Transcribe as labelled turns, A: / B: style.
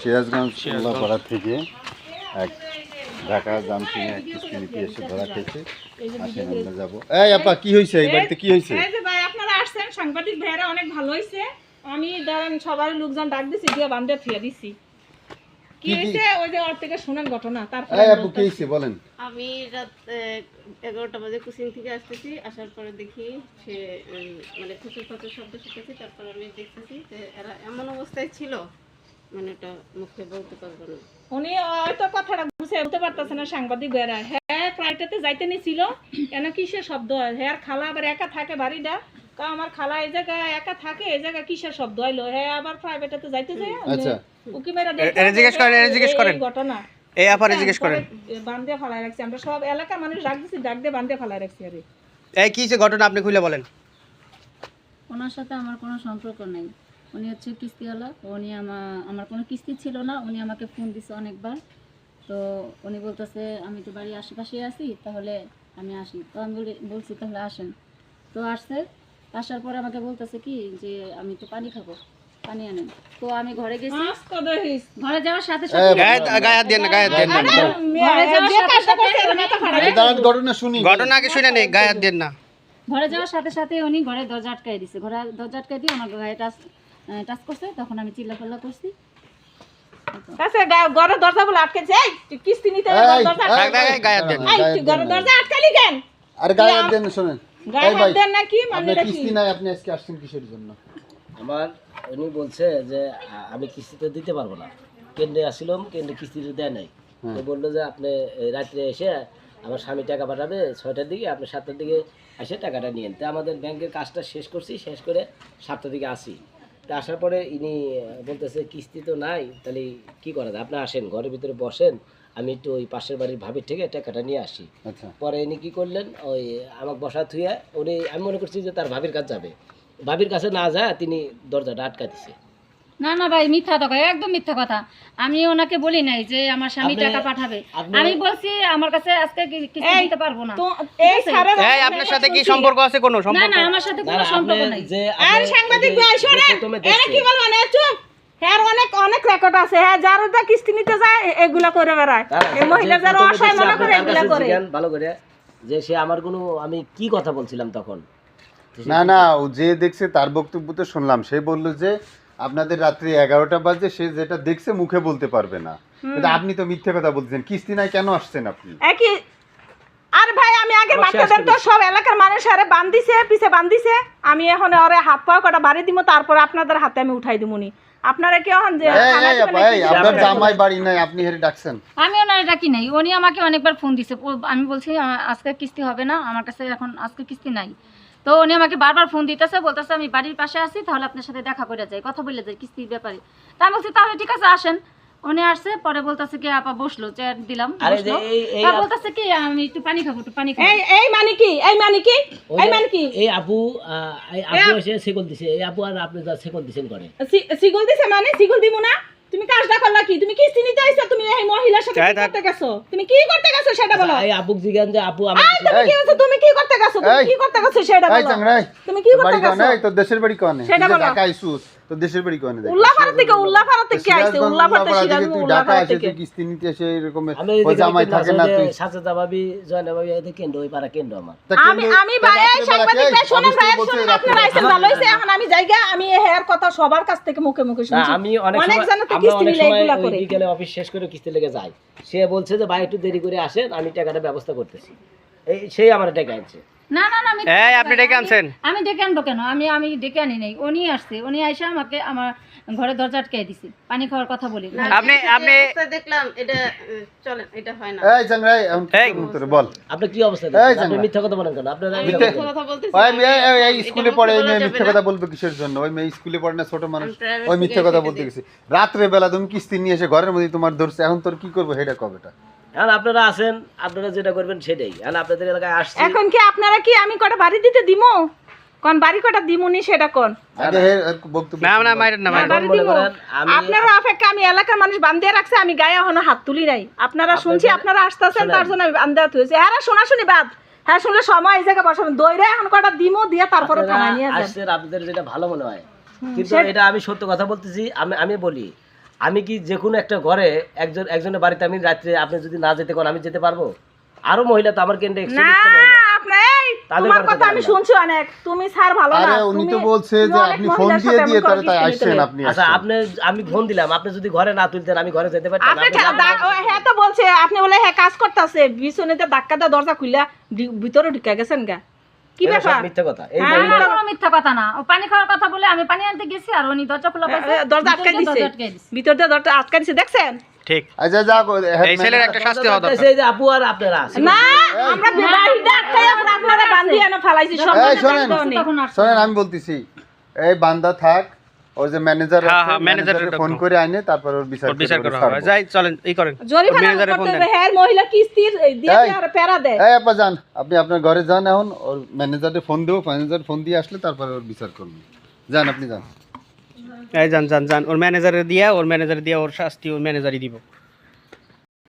A: সিরাজগঞ্জ পাড়া থেকে এক ঢাকা জামসিংয়ে এক কিস্তি নিতে এসে ধরা খেয়েছে। আসেন আমরা যাবো। এই আপা কি হয়েছে, এই বাড়িতে কি হয়েছে?
B: এই যে ভাই আপনারা আসছেন, সাংবাদিক ভাইরা অনেক ভালো হয়েছে। আমি ধরেন সবার লোকজন ডাক দিছি, দিয়ে বান্ধে থিয়া দিছি। কি হয়েছে ওই যে ওর থেকে শুনেন ঘটনা। তারপরে
A: এই আপু কি হয়েছে বলেন।
C: আমি রাত 11টা বাজে কোচিং থেকে আসতেছি, আসার পরে দেখি সে মানে খুচুর খুচুর শব্দ শুনতেছি। তারপর আমি দেখতেছি যে এরা এমন অবস্থায় ছিল, মানে এটা মুখে বলতে পারবো না।
B: উনি হয়তো কথাটা বুঝে বলতে পারতেছে না সাংবাদিক ভাইরা। হ্যাঁ ফ্লাইটেতে যাইতে নিছিল, কেন কিসের শব্দ হয়? হ্যাঁ খালা আবার একা থাকে বাড়িটা, কারণ আমার খালা এই জায়গায় একা থাকে, এই জায়গায় কিসের শব্দ হইলো? হ্যাঁ আবার প্রাইভেটেতে যাইতে যায়।
A: আচ্ছা
B: উকি মেরা
D: জিজ্ঞেস করেন
B: ঘটনা
D: এই আপারে জিজ্ঞেস করেন।
B: বান্ধে ফালাই রাখছি, আমরা সব এলাকার মানুষ ডাক দিছি, ডাক দিয়ে বান্ধে ফালাই রাখছি। আরে
D: এই কি যে ঘটনা আপনি খুলে বলেন।
E: ওনার সাথে আমার কোনো সম্পর্ক নেই। উনি হচ্ছে কিস্তিওয়ালা। উনি আমার কোনো কিস্তি ছিল না। উনি আমাকে ফোন দিছে অনেকবার। তো উনি বলতেছে আমি তো বাড়ির আশেপাশে আছি, তাহলে আমি আসি। তো আমি বলছি তাহলে আসেন। তো আসছে, আসার পরে আমাকে বলতেছে কি যে আমি তো পানি খাবো, পানি আনেন। তো আমি ঘরে গেছি। ঘরে যাওয়ার সাথে সাথে
D: গায়ে হাত দেন না, গায়ে হাত দেন না।
A: ঘটনা শুনি,
D: ঘটনা আগে শুনে নেই, গায়ে হাত দেন না।
E: ঘরে যাওয়ার সাথে সাথে উনি ঘরে দরজা আটকাই দিছে। ঘরে দরজা আটকাই দিয়ে আমার গায়ে টাচ করছে। তখন আমি চিল্লাফাল্লা করছি।
B: কাছে ঘরের দরজা বলে আটকেছে। এই তুই কিস্তি নিতে দরজা
D: গায়ে হাত দেন।
B: এই তুই ঘরের দরজা আটকালি কেন?
A: আরে গায়ে হাত দেন না, শুনেন।
B: গায়ে
A: এই
B: হাত
A: ভাই
B: দেন নাকি মানে
A: আপনি কিস্তি নাই, আপনি আজকে আসছেন কিসের জন্য?
F: আমার উনি বলছে যে আমি কিস্তিতে দিতে পারবো না। কেন্দ্রে আসছিলাম, কেন্দ্রে কিস্তিতে দেয় নাই। তো বললো যে আপনি রাত্রে এসে আমার স্বামী টাকা পাঠাবে 6টার দিকে, আপনি 7টার দিকে এসে টাকাটা নিয়েন। তো আমাদের ব্যাংকের কাজটা শেষ করছি, শেষ করে 7টার দিকে আসি। তো আসার পরে ইনি বলতেছে কিস্তি তো নাই, তাহলে কি করা যায়? আপনি আসেন, ঘরের ভিতরে বসেন, আমি একটু ওই পাশের বাড়ির ভাবির থেকে টাকাটা নিয়ে আসি।
A: আচ্ছা
F: পরে ইনি কী করলেন, ওই আমাকে বসা থুয়ে উনি, আমি মনে করছি যে তার ভাবির কাছে যাবে, ভাবির কাছে না যায় তিনি দরজাটা আটকা দিছে।
E: না না ভাই, মিথ্যা কথা, একদম মিথ্যা কথা। আমি ওনাকে বলি নাই যে আমার স্বামী টাকা পাঠাবে। আমি বলছি আমার কাছে আজকে কিছু দিতে পারবো না।
B: তো এই সারা
D: এই আপনার সাথে কি সম্পর্ক আছে? কোনো
E: না
D: সম্পর্ক?
E: না, আমার সাথে কোনো সম্পর্ক নাই।
F: যে
B: আর সাংবাদিক ভাই শুনেন, এরা কি বলবো না? চুপ। হ্যাঁ অনেক অনেক রেকর্ড আছে। হ্যাঁ যারা কিস্তি নিতে যায় এগুলা করে বেড়ায়। এই মহিলা যারা অসহায় মনে করে এগুলা করে।
F: ভালো করে যে সে আমার কোনো, আমি কি কথা বলছিলাম তখন?
A: না না, ও যে দেখছে তার বক্তব্য তো শুনলাম। সে বললো যে আপনাদের রাত্রি 11টা বাজে, সে যেটা দেখছে মুখে বলতে পারবে না। কিন্তু আপনি তো মিথ্যে কথা বলছেন। কিস্তি নাই কেন আসছেন আপনি?
B: একই আর ভাই আমি আগে বাচ্চাদের তো সব এলাকার মানুষ আরে বান্ধিছে, পিছে বান্ধিছে। আমি এখন ওরে হাত পা কটা বাড়ি দিব, তারপর আপনাদের হাতে আমি উঠাই দিমুনি। আপনারা কি এখন যে
A: আপনার জামাই বাড়ি নাই, আপনি হেরে ডাকছেন?
E: আমি ওনারে ডাকি নাই। উনি আমাকে অনেকবার ফোন দিছে। আমি বলছি আজকে কিস্তি হবে না, আমার কাছে এখন আজকে কিস্তি নাই। তো উনি আমাকে বারবার ফোন দিতেছে, বলতেছে আমি বাড়ির পাশে আছি, তাহলে আপনার সাথে দেখা করে যাই, কথা বলে যাই কিস্তির ব্যাপারে। তা আমি বলছি তাহলে ঠিক আছে আসেন। উনি আসছে, পরে বলতেছে কি আপা বসলো, চেয়ার দিলাম, বসলো। বলতেছে কি আমি একটু পানি খাবো, একটু পানি খাবো।
B: এই মানে কি, এই মানে কি, এই মানে কি?
F: এই আপু এসে সেকল দিছে। এই আপু আর আপনি যা সেকল দিছেন করে
B: সিগল দিছে মানে সিগল দিমু না? তুমি কাজটা করলা কি? তুমি কিস্তি নিতে আইছো, তুমি এই মহিলার সাথে কি করতে গেছো? তুমি কি করতে গেছো সেটা বলো।
F: এই আপু জিগান যে আপু আমি
B: তুমি কি করতে গেছো? তুমি কি করতে গেছো সেটা বলো।
A: এই চাংরাই
B: তুমি কি করতে গেছো?
A: এই তো দেশের বাড়ি কোনে?
B: সেটা বলো।
A: ঢাকা আইছুস তো দেশের বাড়ি কোনে?
B: উল্লাপাড়া থেকে আইছে। উল্লাপাড়া থেকে
A: তুই ঢাকা এসে তুই কিস্তি নিতে এসে এরকম ওই জামাই থাকে না তুই?
F: সাজেদা ভাবি, জয়না ভাবি এদের কেন্দ্র, ওই পাড়া কেন্দ্র আমার।
B: আমি ভাই এই সাংবাদিক ভাই শুনুন, ভাই শুনুন, আপনারা আইছেন ভালো হইছে। এখন আমি জায়গা, আমি হেয়ার কথা সবার কাছ থেকে মুখে মুখে শুনছি।
F: আমি অনেক
B: জানা তো
F: সময়
B: কিস্তি নিলে এগুলা করে।
F: বিকেলে অফিস শেষ করে কিস্তি লেগে যায়। সে বলছে যে ভাই একটু দেরি করে আসেন, আমি টাকাটা ব্যবস্থা করতেছি। এই সেই আমার টাকা আনছে।
E: না না না,
D: এই আপনি ডেকে আনছেন?
E: আমি ডেকে আনবো কেন? আমি ডেকে আনি নাই। উনি আসছে, উনি আইসা আমাকে আমার ঘরে দরজা আটকাই দিছে, পানি খাওয়ার কথা বলি।
D: আপনি
C: দেখলাম এটা চলেন, এটা হয় না।
A: এই চাংরাই তোরে বল,
F: আপনি কি অবস্থা দেখছেন? আপনি মিথ্যা কথা বলেন কেন? আপনারা
C: কথা বলতেছি।
A: ওই মেয়ে এই স্কুলে পড়ে, এই মেয়ে মিথ্যা কথা বলবে কিসের জন্য? ওই মেয়ে স্কুলে পড়ে না, ছোট মানুষ, ওই মিথ্যা কথা বলতে গেছে। রাত্রে বেলা তুমি কিস্তি নিয়ে এসে ঘরের মধ্যে তোমার ধরছে, এখন তোর কি করবো সেটা কবেটা?
F: এখন আপনারা আছেন, আপনারা যেটা করবেন সেটাই। এখন আপনাদের এলাকায় আসছি।
B: এখন কি আপনারা কি আমি কটা বাড়ি দিতে দিমু? কোন বাড়ি কটা দিমুনি সেটা কোন?
A: আগে বক্তব্য
D: না না মাইরেন না, মাইরেন।
F: মনে করেন
B: আপনারা অপেক্ষা, আমি এলাকার মানুষ বান্ধিয়ে রাখছে, আমি গায়ে এখনো হাত তুলি নাই। আপনারা শুনছি আপনারা আসতেছেন, তার জন্য আমি বান্ধিয়ে হয়েছে। হ্যাঁ শোনাশুনি বাদ। হ্যাঁ শুনলে সময় এই জায়গায় বসাবেন, দইরে এখন কটা দিমু, দিয়ে তারপরে থানায় নিয়ে যান।
F: আসছেন আপনাদের যেটা ভালো মনে হয়। কিন্তু এটা আমি সত্য কথা বলতেছি। আমি বলি আমি কি যে কোনো একটা ঘরে একজনের বাড়িতে আমি রাত্রে আপনি যদি না যেতে কোন আমি যেতে পারবো? আরো মহিলা তো আমার কেন্দ্রে
B: না
F: 120 টা মহিলা।
B: আপনি এই,
F: তাদের
B: তোমার
F: কথা
B: কথা আমি
F: জানি না।
B: শুনছি অনেক, তুমি স্যার ভালো না,
A: আরে উনি তো
B: তুমি-
A: বলছে
B: তুমি
A: যে
B: অনেক
A: আপনি ফোন
B: মহিলার
A: দিয়ে
B: সাথে
A: দিয়ে
B: এমন
A: তাহলে তাই
B: করো,
A: আসছেন, আপনি
F: আচ্ছা
A: আসছেন।
F: আমি ফোন দিলাম, আপনি যদি ঘরে না তুলতেন আমি ঘরে যেতে পারতাম?
B: আপনি
F: আপনি
B: হ্যাঁ তো বলছে আপনি বলে হ্যাঁ কাজ করতেছে, বিছনেতে ধাক্কা দিয়ে দরজা খুলে ভিতরে ঢুকে গেছেন গা, কি
F: এটা সব
B: ব্যাপার?
F: মিথ্যা কথা। এই
B: হ্যাঁ,
F: মহিলা
E: এটা কোনো মিথ্যা কথা না। ও পানি খাওয়ার কথা বলে আমি পানি আনতে গেছি আর উনি দরজা খোলা পাইছে,
B: দরজা আটকাই
E: ভিতর দিয়ে
B: দিছে,
E: দরজা আটকাই দিছে।
B: ভিতর দিয়ে দরজা আটকাই দিছে, দেখছেন?
D: ঠিক
A: আচ্ছা যাক,
D: এই ছেলের একটা শাস্তি হওয়া দরকার।
F: এই যে আপু আর আপনারা
B: না আমরা বাড়িতে আটকাই আমরা আপনারা বান্ধি এনে ফালাইছি সব।
A: এই শোনেন
E: তখন আসছে।
A: শোনেন, আমি বলতেছি এই বান্দা থাক, ওর যে ম্যানেজার
D: হ্যাঁ,
A: আছে
D: হ্যাঁ, ম্যানেজারের
A: ম্যানেজারে
D: ডাকো।
A: ফোন করে আইনে তারপর ওর বিচার
D: ওর বিচার
A: করে
D: করা
A: ওরে
D: হবে।
A: ছাড়বো।
D: যাই চলেন এই করেন।
B: জরিমানা
D: ম্যানেজারে ফোন
B: করতে
D: দেন।
B: হবে, হ্যাঁ মহিলা কিস্তির দিয়ে
A: এই।
B: আর প্যারা দেয়।
A: এই আপা যান, আপনি আপনার ঘরে যান, এখন ওর ম্যানেজারে ফোন দেবো, ম্যানেজার ফোন দিয়ে আসলে তারপরে ওর বিচার করবো। যান আপনি যান।
D: এই যান যান যান, ওর ম্যানেজারে দিয়া ওর শাস্তি ওর ম্যানেজারই দিব।